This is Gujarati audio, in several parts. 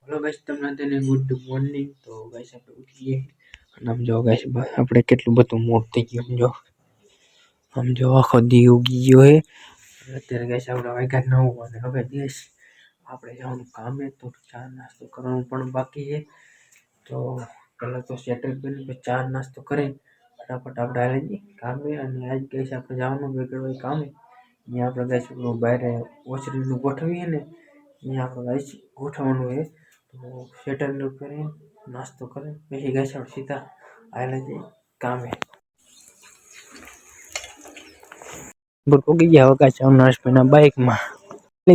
हेलो गाइस તમને તેને ગુડ મોર્નિંગ। તો ગાइस આપણે ઉઠી ગઈએ અને આમ જો ગાइस આપણે કેટલું બધું મોડ થઈ ગયું આમ જો આખો દી ઉગી ગયો હે। અત્યારે ગાइस આપણે વાગ્યા 9 અને હવે ગાइस આપણે જવાનું કામે તો ચા નાસ્તો કરવાનું પણ બાકી છે। તો પહેલા તો સેટલ કરીને ચા નાસ્તો કરી ફટાફટ આપણે આવી કામે અને આજ ગાइस આપણે જવાનું વેગળવાય કામે। અહીંયા આપણે ગાइस બહાર ઓચરીનું ગોઠવીએ ને અહીંયા આપણે ગાइस ગોઠવવાનું છે। तो सेटल करें नाश्तो करें પછી ગાइस આપણે સીધા આયલા જઈએ કામે। પોગી ગયા હવે ગાइस અવનાશભાઈના બાઇકમાં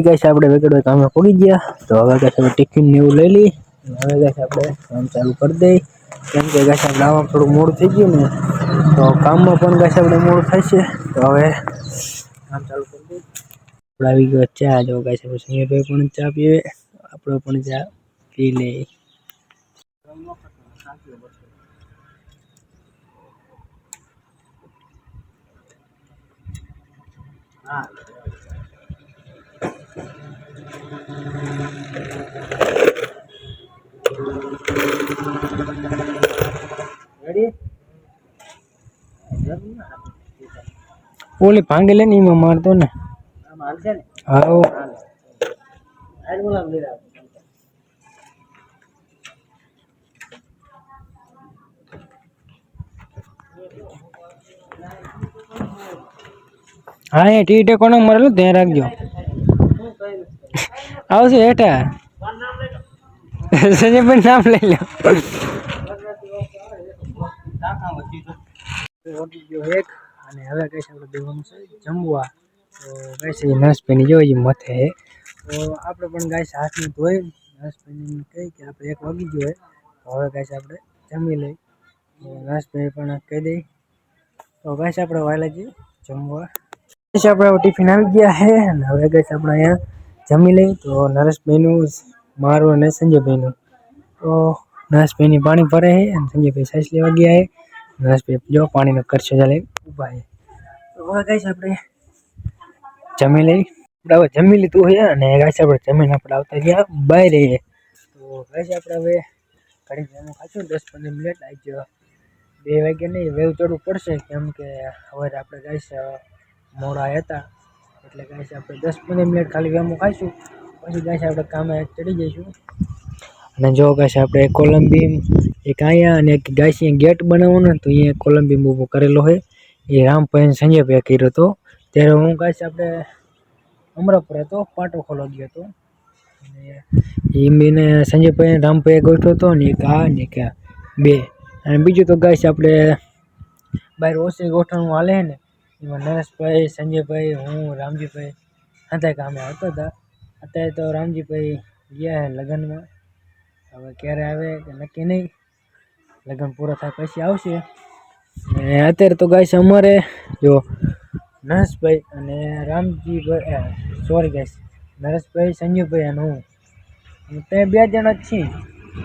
ગાइस આપણે વેગડો કામે પોગી ગયા। તો હવે ગાइस આપણે ટિફિન ને એવું લઈ લઈ હવે ગાइस આપણે કામ ચાલુ કરી દઈ કેમ કે ગાइस આપણે આવા થોડું મોડું થઈ ગયું ને તો કામમાં પણ ગાइस આપણે મોડું થાય છે। તો હવે કામ ચાલુ કરી દઈ આવી ગયો ચા જો ગાइस આપણે સંજયભાઈ પણ ચા પીવે આપણે પણ ચા પી લે। હા રેડી ઓલી ભાંગે લે ને એમાં મારતો ને આમ હાલશે ને હા આજ બોલાવ લીધા हाँ ये टीटे कोने मरेलो ध्यान रखजो आवशे हेठा संजय पण नाम લઈ લો એક અને હવે ગાइस આપણે બેવાનું છે જમવા। તો ગાइस એ નસપેની જોઈ મથે હે તો આપણે પણ ગાइस હાથ ને ધોઈ નસપેની કહી કે આપણે 1 વાગી ગયો હે હવે ગાइस આપણે જમી લઈ નસપેની પણ કહી દઈ તો ગાइस આપણે વાયલાજી જમવા गाइस આપણે ટિફિન આવી ગયા હે અને હવે ગાइस આપણે અહીંયા જમી લઈ તો નરેશભાઈનું મારું અને સંજયભાઈનું તો નરેશભાઈની પાણી ભરે હે અને સંજયભાઈ સાઈસ લેવા ગયા હે। નરેશભાઈ જો પાણીનો ખર્ચો ચાલે ઊભા હે તો હવે ગાइस આપણે જમી લઈ આપણે હવે જમી લીધું હે અને ગાइस આપણે જમીને આપણે આવતા ગયા બહાર હે તો ગાइस આપણે હવે ઘડી જમવા ખાશું 10-15 મિનિટ આજ 2 વાગે નહીં વેવ ચડવું પડશે કેમ કે હવે આપણે ગાइस મોડા હતા એટલે ગાइस આપણે 10-15 મિનિટ ખાલી વેમો ખાઈશું પછી ગાइस આપણે કામે ચડી જઈશું। અને જો ગાइस આપણે કોલંબી એક આયા અને એક ગાइस અહીંયા ગેટ બનાવવાનો તો અહીંયા કોલંબી ઊભો કરેલો હે એ રામભાઈ સંજયભાઈ કર્યો તો ત્યારે હું ગાइस આપણે અમરાપુર હતો પાટો ખોલવા ગયો હતો અને એ મેને સંજયભાઈ રામભાઈ ગોઠવ્યો હતો ને એક આ ને એક બે અને બીજું તો ગાइस આપણે બહાર ઓસરી ગોઠવવાનું હાલે ને એમાં નરેશભાઈ સંજયભાઈ હું રામજીભાઈ હતા કામે આવતા હતા અત્યારે તો રામજીભાઈ ગયા હે લગ્નમાં હવે ક્યારે આવે કે નક્કી નહીં લગ્ન પૂરા થાય પછી આવશે અને અત્યારે તો ગાइस અમારે જો નરેશભાઈ અને રામજીભાઈ સોરી ગાइस નરેશભાઈ સંજયભાઈ અને હું તે 2 જણા જ છીએ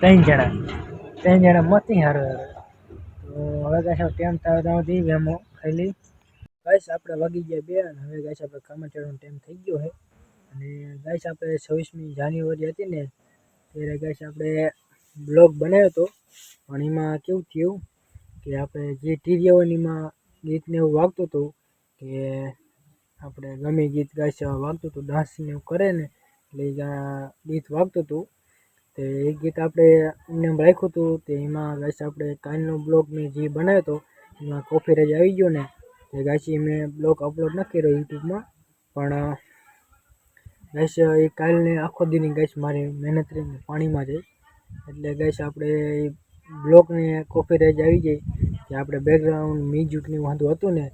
3 જણા મતી હારો તો હવે ગાइस ટાઈમ થાય ત્યાંથી વેમો ખાઈ લઈ गाइस આપણે વાગી ગયા 2 અને હવે गाइस આપણે કામે ચડવાનો ટાઈમ થઈ ગયો છે અને गाइस આપણે 26મી જાન્યુઆરી હતી ને ત્યારે गाइस આપણે બ્લોગ બનાવ્યો હતો પણ એમાં કેવું થયું કે આપણે જે ટીરિયાઓનીમાં ગીતને એવું વાગતું હતું કે આપણે ગમે ગીત गाइस વાગતું હતું ડાન્સ ને એવું કરે ને એટલે ગીત વાગતું હતું તે એ ગીત આપણે એમને રાખ્યું હતું તે એમાં गाइस આપણે કાલનો બ્લોગ મેં જે બનાવ્યો હતો એમાં કોપીરાઇટ આવી ગયો ને તે गाइस મેં બ્લોગ અપલોડ ન કર્યો યુટ્યુબમાં પણ गाइस એ કાલને આખો દીની गाइस મારી મહેનત રહીને પાણીમાં જાય એટલે गाइस આપણે બ્લોગને કોપીરાઇટ આવી જાય કે આપણે બેકગ્રાઉન્ડ મ્યુઝિકની વાંધો હતું ને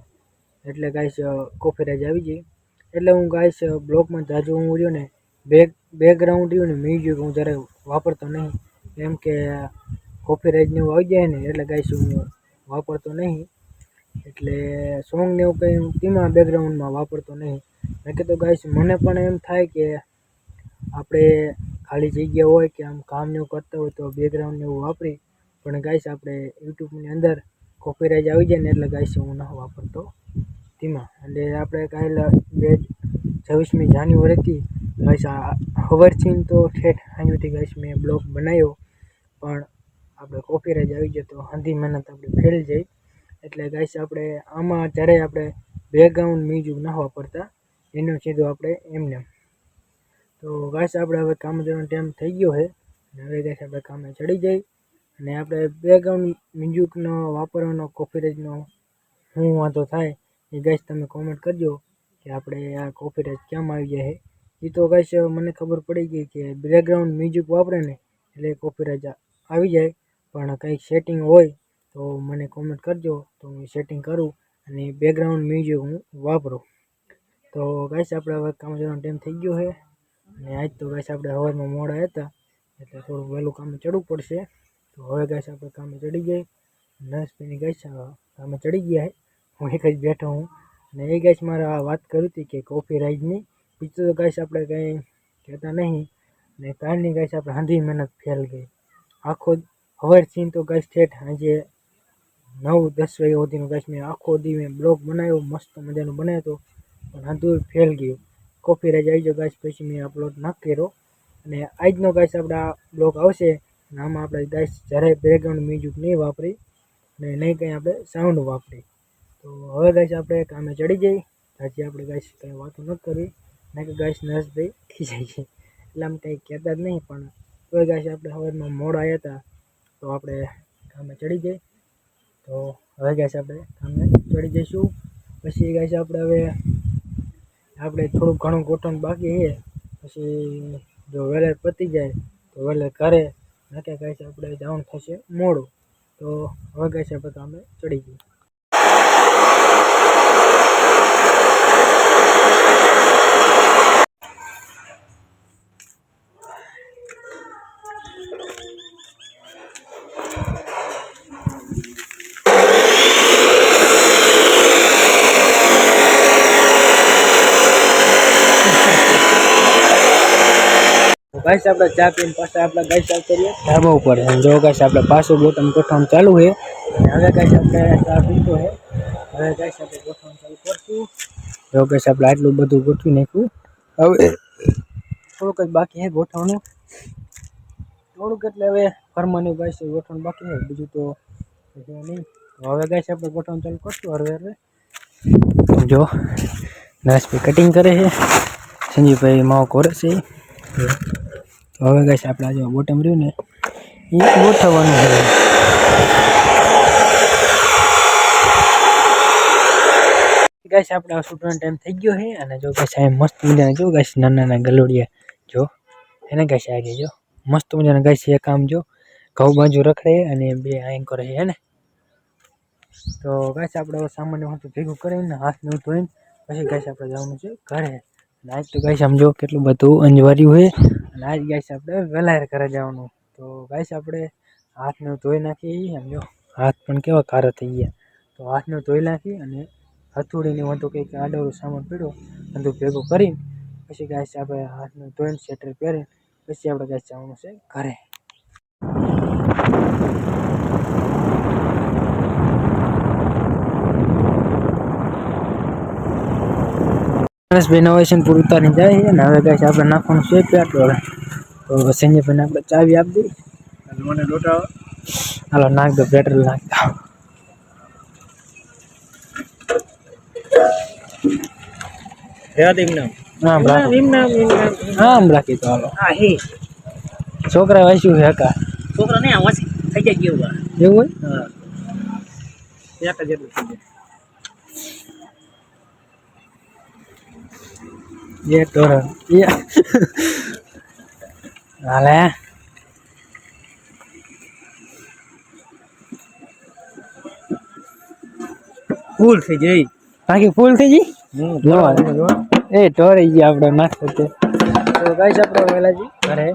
એટલે गाइस કોપીરાઇટ આવી જાય એટલે હું गाइस બ્લોગમાં જાજુ હું રહ્યો ને બેકગ્રાઉન્ડ રહ્યું ને મ્યુઝિક હું જ્યારે વાપરતો નહીં કેમ કે કોપીરાઇટ ને એવું આવી જાય ને એટલે गाइस હું વાપરતો નહીં એટલે સોંગ ને એવું કંઈ તેમાં બેકગ્રાઉન્ડમાં વાપરતો નહીં બાકી તો गाइस મને પણ એમ થાય કે આપણે ખાલી જગ્યા હોય કે આમ કામ ને એવું કરતા હોય તો બેકગ્રાઉન્ડ ને એવું વાપરી પણ गाइस આપણે યુટ્યુબની અંદર કોપીરાઇટ આવી જાય ને એટલે गाइस હું ન વાપરતો તેમાં એટલે આપણે કાલે 26મી જાન્યુઆરીથી ગાઈસ આ ખબરથી તો ઠેઠ અહીંથી ગાઈસ મેં બ્લોગ બનાવ્યો, પણ આપણે કોપીરાઇટ આવી ગયો તો હંધી મહેનત આપણે ફેલ જઈ. એટલે ગાઈસ આપણે આમાં જ્યારે આપણે બેકગ્રાઉન્ડ મ્યુઝિક ના વાપરતા, એનું સીધું આપણે એમને. તો ગાઈસ આપણે હવે કામ કરવાનો ટાઈમ થઈ ગયો છે, અને હવે ગાઈસ આપણે કામે ચડી જઈ. અને આપણે બેકગ્રાઉન્ડ મ્યુઝિકનો વાપરવાનો કોપીરાઇટનો શું વાંધો થાય એ ગાઈસ તમે કોમેન્ટ કરજો કે આપણે આ કોપીરાઇટ કેમ આવી જાય છે. એ તો ગાઈસ મને ખબર પડી ગઈ કે બેકગ્રાઉન્ડ મ્યુઝિક વાપરે ને એટલે કોપીરાઇટ આવી જાય, પણ કંઈક સેટિંગ હોય તો મને કોમેન્ટ કરજો, તો હું સેટિંગ કરું અને બેકગ્રાઉન્ડ મ્યુઝિક હું વાપરું. તો ગાઈસ આપણે હવે કામ કરવાનો ટાઈમ થઈ ગયો છે, અને આજ તો ગાઈસ આપણે સવારમાં મોડા હતા એટલે થોડું વહેલું કામે ચડવું પડશે. તો હવે ગાઈસ આપણે કામે ચડી જઈએ. નરેશભાઈની ગાઈસ કામે ચડી ગયા છે, હું એક જ બેઠો હું. અને એ ગાઈસ મારે આ વાત કરી હતી કે કોપીરાઇટની, બીજું તો ગાઈસ આપણે કંઈ કહેતા નહીં. ને કાલની ગાઈસ આપણે હંધી મહેનત ફેલ ગઈ. આખો સવારથી તો ગાઈસ ઠેઠ આજે 9-10 વાગ્યા સુધીનો ગાઈસ મેં આખો દી મેં બ્લોગ બનાવ્યો, મસ્ત મજાનો બનાવ્યો હતો, પણ હંધું ફેલ ગયું. કોપીરાઇટ આવી ગયો ગાઈસ, પછી મેં અપલોડ ના કર્યો. અને આજનો ગાઈસ આપણે આ બ્લોગ આવશે, અને આમાં આપણે ગાઈસ જ્યારે બેકગ્રાઉન્ડ મ્યુઝિક નહીં વાપરી અને નહીં કંઈ આપણે સાઉન્ડ વાપરી. તો હવે ગાઈસ આપણે કામે ચડી જઈ. હજી આપણે ગાઈસ કંઈ વાતો ન કરવી, નહીં કે ગાઈસ નરેશભાઈ ખીજાઈ છે, એટલે આમ કંઈ કહેતા જ નહીં. પણ તોય ગાઈસ આપણે સવારમાં મોડા આવ્યા હતા, તો આપણે કામે ચડી જઈ. તો હવે ગાઈસ આપણે કામે ચડી જઈશું. પછી ગાઈસ આપણે થોડુંક ઘણું ગોઠવણ બાકી છે, પછી જો વેલેર પતી જાય તો વેલેર કરે, નકે ગાઈસ આપણે જવાનું થશે મોડું. તો હવે ગાઈસ આપણે કામે ચડી જઈએ. ગાઈસ આપણે ચા પીને પાછા આપણે ગાઈસ ચાલુ કરીએ ધાબા ઉપર. જો ગાઈસ આપણે પાછું બોટમ ગોઠવણ ચાલુ છે, અને હવે ગાઈસ આપણે ચા પીતો છે. હવે ગાઈસ આપણે ગોઠવણ ચાલુ કરશું. જો ગાઈસ આપણે આટલું બધું ગોઠવી નાખ્યું. હવે થોડુંક જ બાકી છે ગોઠવણું, થોડુંક એટલે હવે ફરમાની ગાઈસ ગોઠવણ બાકી છે, બીજું તો નહીં. હવે ગાઈસ આપણે ગોઠવણ ચાલુ કરશું. હવે જો નરેશભાઈ કટિંગ કરે છે, સંજીવભાઈ માવો કોરે છે. તો હવે ગાઈસ આપણે આજે બોટમ રહ્યું ને એ ગોઠવવાનું છે. ગાઈસ આપણે આ શૂટવાનો ટાઈમ થઈ ગયો છે, અને જો ગાઈસ આ મસ્ત મજાના જો ગાઈસ નાના ગલોડિયા જો એને ગાઈસ આવી જો મસ્ત મજાના ગાઈસ એક આમ જો ઘઉં બાજુ રખડે અને બે આઈન કરે છે ને. તો ગાઈસ આપણે સામાન્ય હતું ભેગું કરીને હાથને ધોઈને પછી ગાઈસ આપણે જવાનું છે ઘરે. આજ તો ગાઈસ આમ જો કેટલું બધું અંજવાર્યું છે, અને આજ ગાઈસ આપણે વહેલા ઘરે જવાનું. તો ગાઈસ આપણે હાથને ધોઈ નાખી. આમ જો હાથ પણ કેવા કારા થઈ ગયા. તો હાથને ધોઈ નાખી અને હથોડીને વધુ કંઈક આડોરું સામાન પડ્યો બધું ભેગું કરીને પછી ગાઈસ આપણે હાથને ધોઈને સ્વેટર પહેરીને પછી આપણે ગાઈસ જવાનું છે ઘરે. નરેશભાઈ નવેશન પૂરું ઉતારીને જાય છે, ને હવે ગાઈસ આપણે નાખવાનું છે પેટ્રોલ. તો સંજયભાઈને આપણે ચાવી આપી દઈ અને મને લોટા હાલો નાખ દો પેટ્રોલ નાખતા. આમ રાખી તો હાલો. છોકરા વાંચ્યું છે હકા છોકરા ને થઈ જાય એવું હોય. એક જ એટલું થઈ જાય. એક ધોરણ હાલે ફૂલ થઈ જાય. બાકી ફૂલ થઈ ગઈ એ ટોરી ગયા આપણે નાખતો. તો ગાઈસ આપણે વેલાજી ઘરે